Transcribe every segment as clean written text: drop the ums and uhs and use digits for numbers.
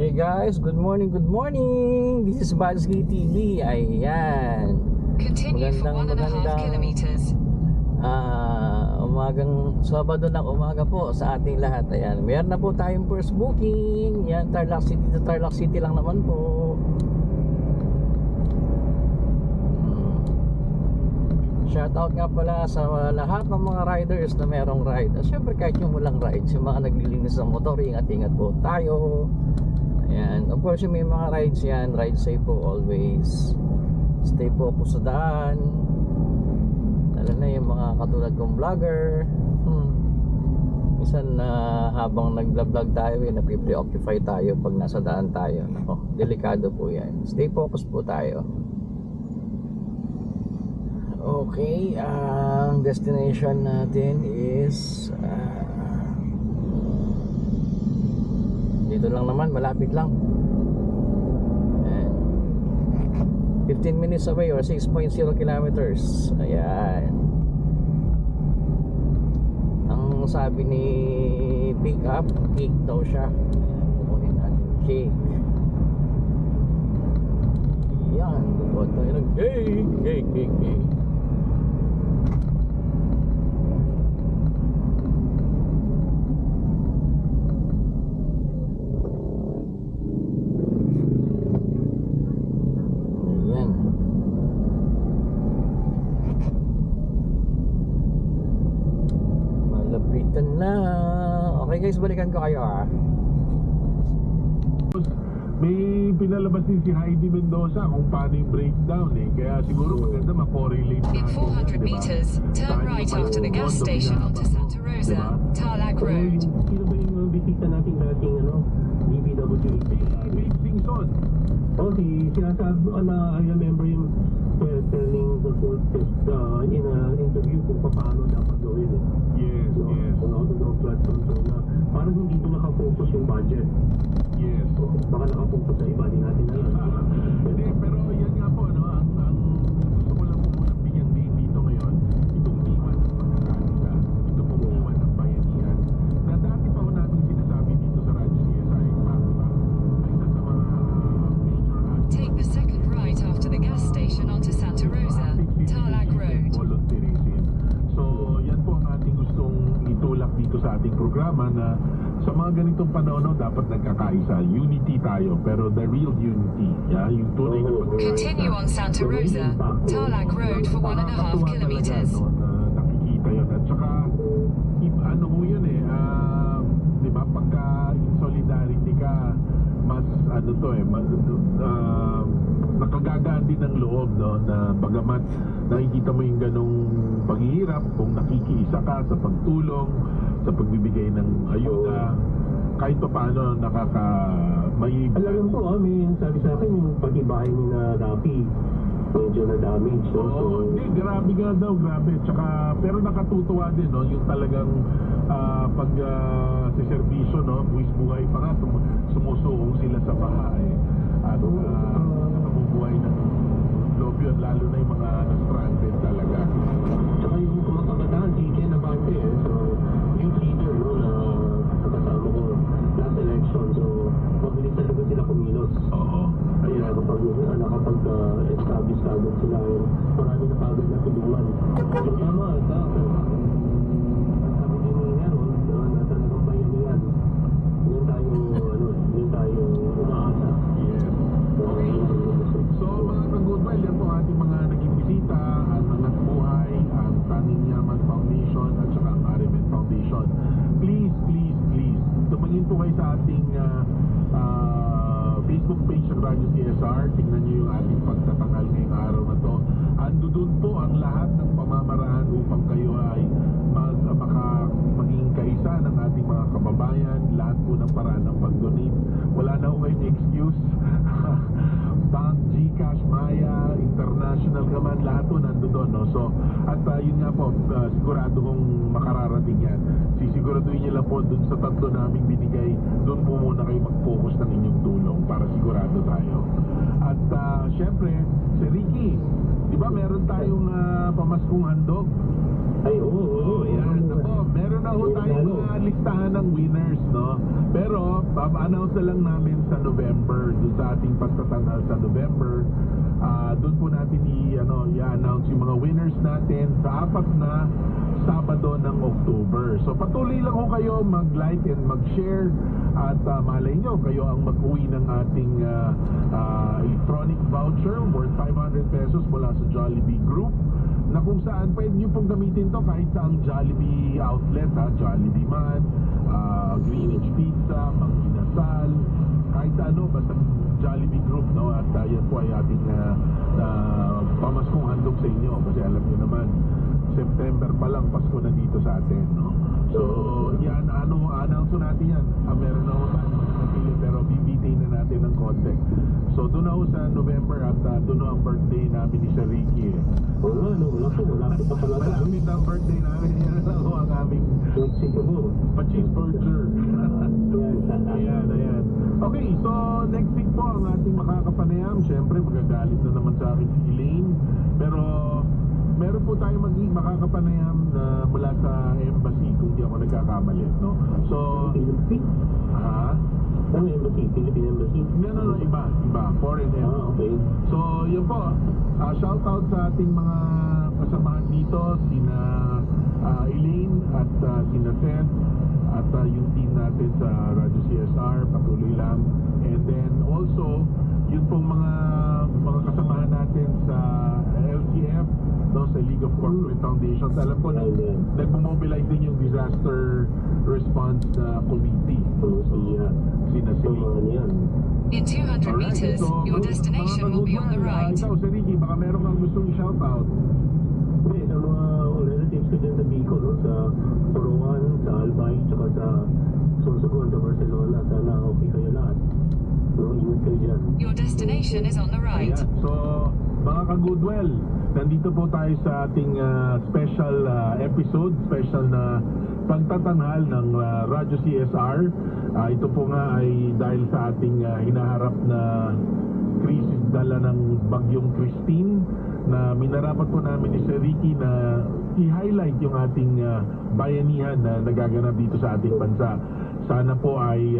Hey guys, good morning, good morning. This is Bazgi TV. Ayan. Continue for 1.5 kilometers. Umagang Sabado ng umaga po sa ating lahat. Ayan, meron na po tayong first booking. Yan, Tarlac City to Tarlac City lang naman po. Shoutout nga pala sa lahat ng mga riders na merong ride. Siyempre kahit yung walang rides, yung mga naglilinis ng motor, ingat-ingat po tayo. Ayan, of course yung may mga rides yan, ride safe po always. Stay focused sa daan. Lalo na yung mga katulad kong vlogger. Minsan habang nag-vlog tayo, napipreoccupy tayo pag nasa daan tayo. Nako, delikado po yan. Stay focused po tayo. Okay, ang destination natin is dito lang naman, malapit lang. Ayan. 15 minutes away or 6.0 kilometers. Ayan. Ang sabi ni pick up, cake daw siya. Ayan, kukunin natin cake. Ayan, bubuhat tayo ng cake. Okay guys, balikan ko kayo May pinalabas din si Heidi Mendoza kung paano yung breakdown kaya siguro maganda ma-correlate In 400 meters, turn right after the gas station onto Santa Rosa, Tarlac Road. Sino ba yung bisita natin dating DPWH? Babe Singson. Sinasabi I remember him telling the full test in an interview kung paano dapat gawin Yes. Kung how to go platform parang hindi ko nakafocus yung budget. Yes. Baka nakafocus sa iba, din natin alam. Hindi, pero yan nga po, ang gusto ko lang po muna bigyan din dito ngayon, itong diwan ng pagkakalita, ito pong diwan ng bayanihan, na dati pa ho namin sinasabi dito sa Radyo CSI, Pangba, ay isa sa mga major acts. Take the second right after the gas station onto Santa Rosa, Tarlac Road. Volunteerism. So, yan po ang ating gustong itulak dito sa ating programa na sa mga ganitong panahon dapat nagkakaisa. Unity tayo, pero the real unity. Yung tunay na pagkakaisa. Continue on Santa Rosa, Tarlac Road for 1.5 kilometers. Nakikita yun. At saka, ano mo yun di ba, pagka in solidarity ka, mas nakagagaan din ng loob, na bagamat nakikita mo yung ganong paghihirap, kung nakikiisa ka sa pagtulong, sa pagbibigay ng ayuda, kahit pa paano may... Alam po may sabi sa akin yung pag-ibahay ni na Rapi medyo na-damage. Hindi, grabe nga daw, grabe. Tsaka, pero nakatutuwa din, yung talagang sa serbisyo, buwis buhay pa nga, sumusuong sila sa bahay. At nakabubuhay ng loob yun, lalo na yung mga na-stranded talaga. Tsaka yung kumakabataan, DJ Navante, so yung leader, na kasama ko last election, so mabilis talaga sila kumilos. Oo. Kaya nakapag-establish agad sila, marami na agad na tulungan. So tama, sabi din ni Heron, na talagang bayanihan. Yun tayo umaasa. Yes. Okay. So mga ka-goodwill, yan po ating mga naging bisita, ang Angat Buhay, ang Tanging Yaman Foundation, at saka ang Arimen Foundation. Please, tumingin po kayo sa ating Facebook page ng Radyo CSR. Tingnan nyo yung ating pagtatangal ngayong araw na to. Ando dun po ang lahat ng pamamaraan upang kayo ay maging kaisa ng ating mga kababayan. Lahat po ng paraan ng pag-donate. Wala na ho kayong excuse. Bank, GCash, Maya, International naman, lahat po nando doon. So, at yun nga po, sigurado kong makararating yan. Sisiguraduhin nyo lang po dun sa tatlo naming binigay, dun po muna kayo mag-focus ng inyong tulong para sigurado tayo. At syempre, si Ricky, di ba meron tayong pamaskong handog? Ay, oo. Yan, ako, Meron na ho tayong mga listahan ng winners, no? Pero, announce na lang namin sa November, doon sa ating pagtatanghal sa November. Doon po natin i-announce yung mga winners natin sa 4 na Sabado ng October. So patuloy lang ho kayo mag-like and mag-share at malay nyo, kayo ang mag-uwi ng ating electronic voucher worth 500 pesos mula sa Jollibee Group, na kung saan pwede nyo pong gamitin to kahit sa ang Jollibee outlet, Jollibee Man, Greenwich Pizza, Mang Inasal, kahit ano, basta Jollibee Group, no? At yan po ay ating pamaskong handog sa inyo, kasi alam nyo naman, September pa lang, Pasko na dito sa atin, no? So, yan, announce natin yan. Meron na ho tayo napili, pero BBT na natin ng konti. So, doon na ho sa November at doon na ang birthday namin ni Sir Ricky. Malapit pa pala. Malapit ang birthday namin. Yan na ho ang aming pa-cheeseburger. Ayan. Okay, so next week po ang ating makakapanayam. Siyempre, magagalit na naman sa akin si Elaine. Pero meron po tayo makakapanayam na mula sa embassy, kung di ako nagkakamali, no? So, Ano embassy? Philippine embassy? No, iba, foreign embassy. Okay. So, yun po, shout out sa ating mga kasamahan dito, sina Elaine at sina Ted at yung team natin sa Radyo CSR, patuloy lang. And then also, yun pong mga kasamahan natin sa LTF, no, sa League of Corporate Foundations. Alam ko na nagmo-mobilize din yung disaster response committee. Sina In 200 meters, your destination will be on the right. Ikaw, Sir Ricky, baka meron kang gustong i-shoutout. Sa mga relatives ko dyan sa Bicol, no? Sa Porowan, sa Albay, tsaka sa Sorsogon, sa Barcelona. Sana okay kayo lahat. No, ingat kayo dyan. Your destination is on the right. Ayan. So, mga ka-Goodwell, nandito po tayo sa ating special episode, special na pagtatanghal ng Radyo CSR. Ito po nga ay dahil sa ating hinaharap na krisis dala ng bagyong Christine, na minarapat po namin ni Sir Ricky na i-highlight yung ating bayanihan na nagaganap dito sa ating bansa. Sana po ay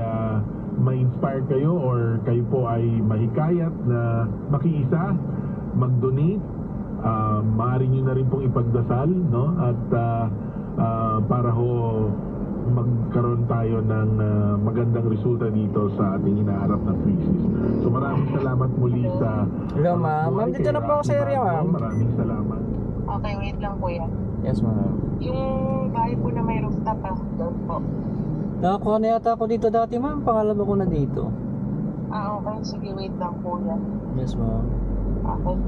ma-inspire kayo or kayo po ay mahikayat na makiisa, mag-donate. Maaari nyo na rin pong ipagdasal, no? At para ho magkaroon tayo ng magandang resulta dito sa ating hinaharap na crisis. So maraming salamat muli sa Hello, ma'am. Ma'am, dito na po ako sa area, ma'am. Maraming salamat. Okay, wait lang kuya. Yes, ma'am. Yung bahay po na may rooftop doon po. Nakakuha na yata ako dito dati, ma'am. Pangalawa ko na dito. Okay. Sige, wait lang kuya. Yes, ma'am. Okay.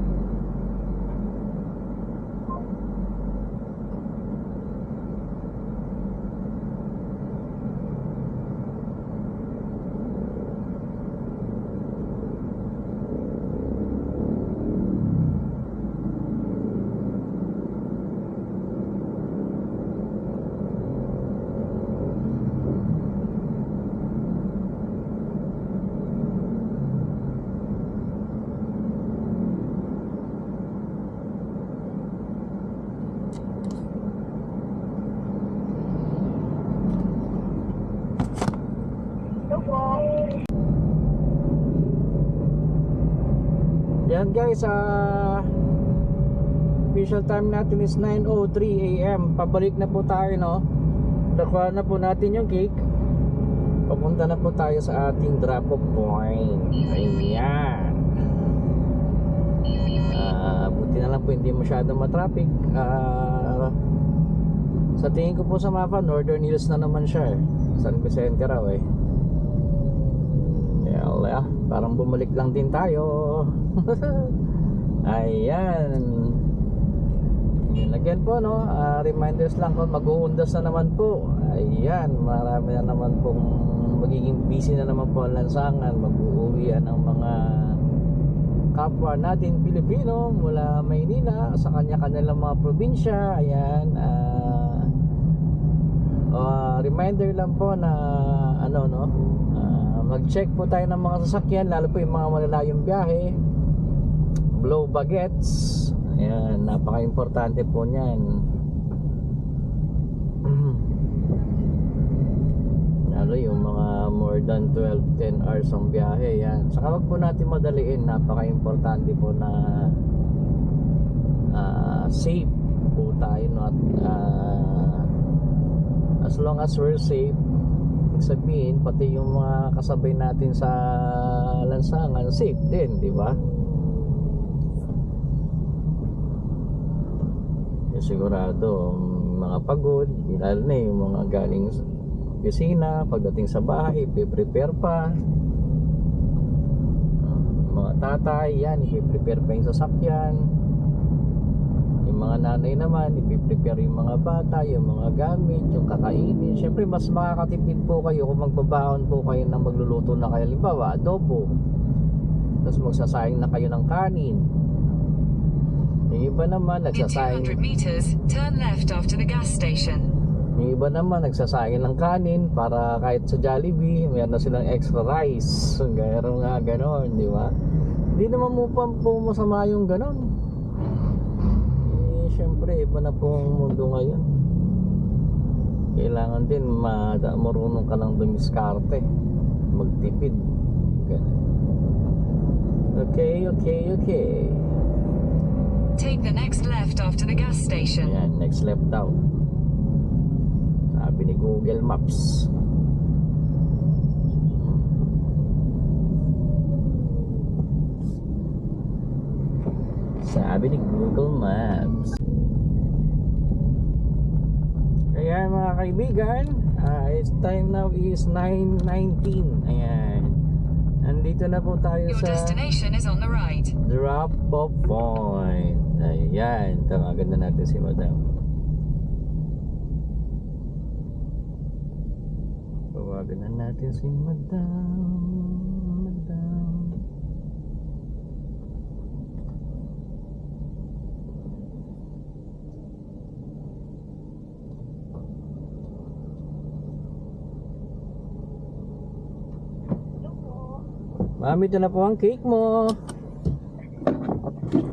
Yan guys, official time natin is 9:03 AM. Pabalik na po tayo, no? Nakuha na po natin yung cake. Papunta na po tayo sa ating drop-off point. Ayan. Buti na lang po hindi masyadong matraffic. Sa tingin ko po sa mapa, Northern Hills na naman siya, San Vicente raw, Yeah, parang bumalik lang din tayo. Ayan. Again po, no, reminders lang ko, mag-uundas na naman po. Ayan, marami na naman pong magiging busy na naman po ang lansangan. Mag-uuwian ng mga kapwa natin Pilipino mula Maynila sa kanya-kanilang mga probinsya. Ayan, reminder lang po na mag-check po tayo ng mga sasakyan, lalo po yung mga malalayong biyahe. Blow bagets. Ayan, napaka-importante po niyan. ano, yung mga more than 12-10 hours ang biyahe. Yan, saka wag po natin madaliin. Napaka-importante po na safe po tayo, no? At as long as we're safe, ibig sabihin pati yung mga kasabay natin sa lansangan safe din, di ba? Sigurado mga pagod, lalo na yung mga galing sa opisina, pagdating sa bahay, i-prepare pa. Mga tatay, yan, i-prepare pa yung sasakyan. Yung mga nanay naman, i-prepare yung mga bata, yung mga gamit, yung kakainin. Siyempre, mas makakatipid po kayo kung magbabaon po kayo ng magluluto na kayo. Halimbawa, adobo. Tapos magsasayang na kayo ng kanin. Yung iba naman, In nagsasayang... 200 meters, turn left after the gas station. Yung iba naman nagsasayang ng kanin para kahit sa Jollibee meron na silang extra rice. Gano'n nga, gano'n, di ba? Hindi naman mo pa po masama yung gano'n. Eh, syempre, iba na pong mundo ngayon. Kailangan din marunong ka lang dumiskarte, magtipid. Ganun. Okay. Take the next left after the gas station. Ayan, next left daw. Sabi ni Google Maps. Sabi ni Google Maps. Ayan mga kaibigan, it's time now is 9:19. Ayan. Nandito na po tayo Your sa destination is on the right. drop-off point. Ayan, tawagan na natin si Madam. Tawagan na natin si Madam. Mami, ito na po ang cake mo.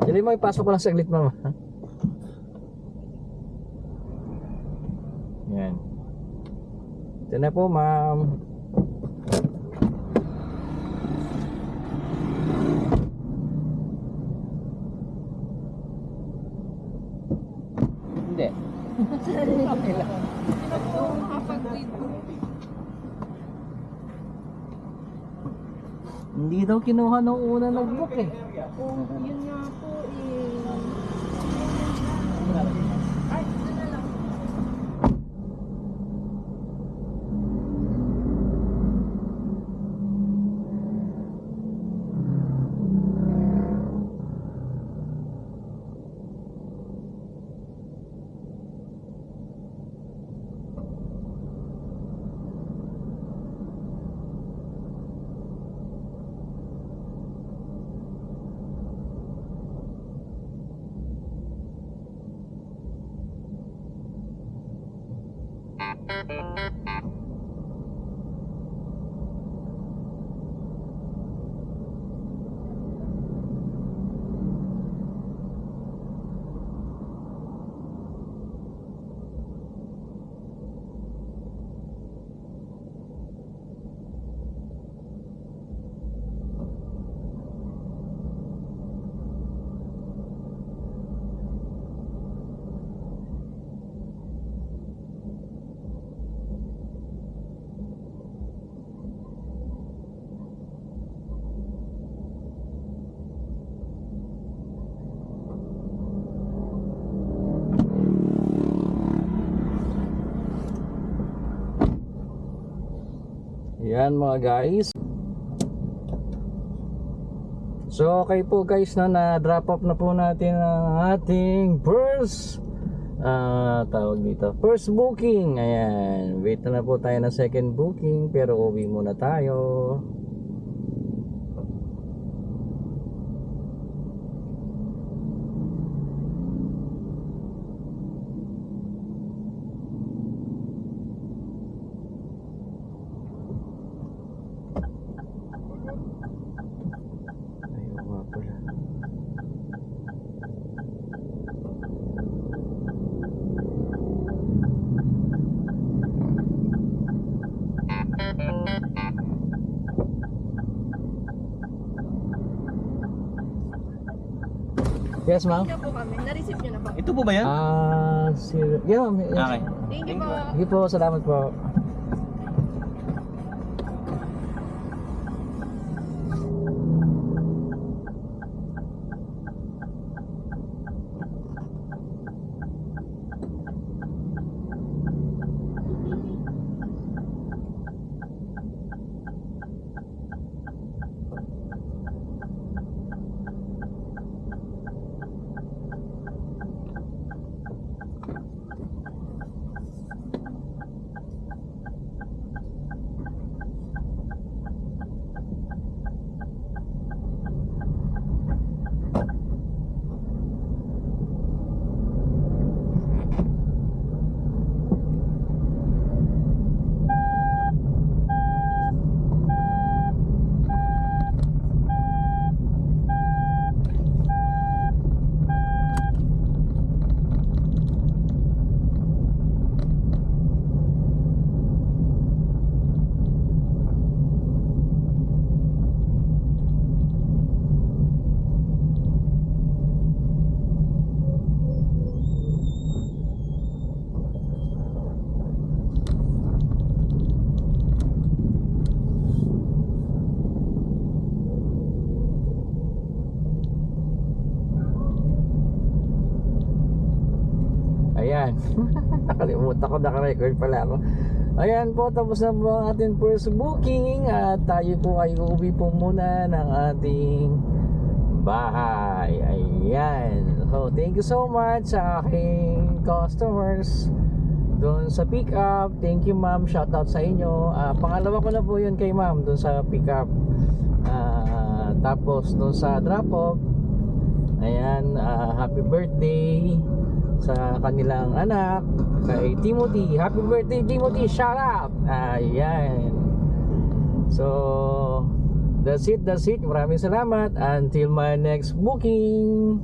Dali mo, ipasok ko lang saglit, mama. Yan. Ito na po, ma'am. Hindi. Hindi daw kinuha nung una nag-book eh. Yun nga po eh. Yan mga guys. So okay po guys, na drop off na po natin ang ating first tawag dito, first booking. Ayan, wait na po tayo ng second booking, pero uwi muna tayo. Ayun nga pala. Yes, ma'am? Hindi na po kami. Na-receive nyo na po. Ito po ba yan? Yeah, ma'am. Yes. Okay. Thank you po. Sige po, salamat po. Ayan. Nakalimutan ko, naka-record pala ako. Ayan po, tapos na po ang ating first booking. At tayo po ay uuwi po muna ng ating bahay. Ayan. So, thank you so much sa aking customers doon sa pick up. Thank you, ma'am. Shout out sa inyo. Pangalawa ko na po yun kay ma'am doon sa pick up. Tapos doon sa drop off. Ayan, happy birthday sa kanilang anak, kay Timothy. Happy birthday, Timothy. Shout out. Ayan. So, that's it. Maraming salamat. Until my next booking.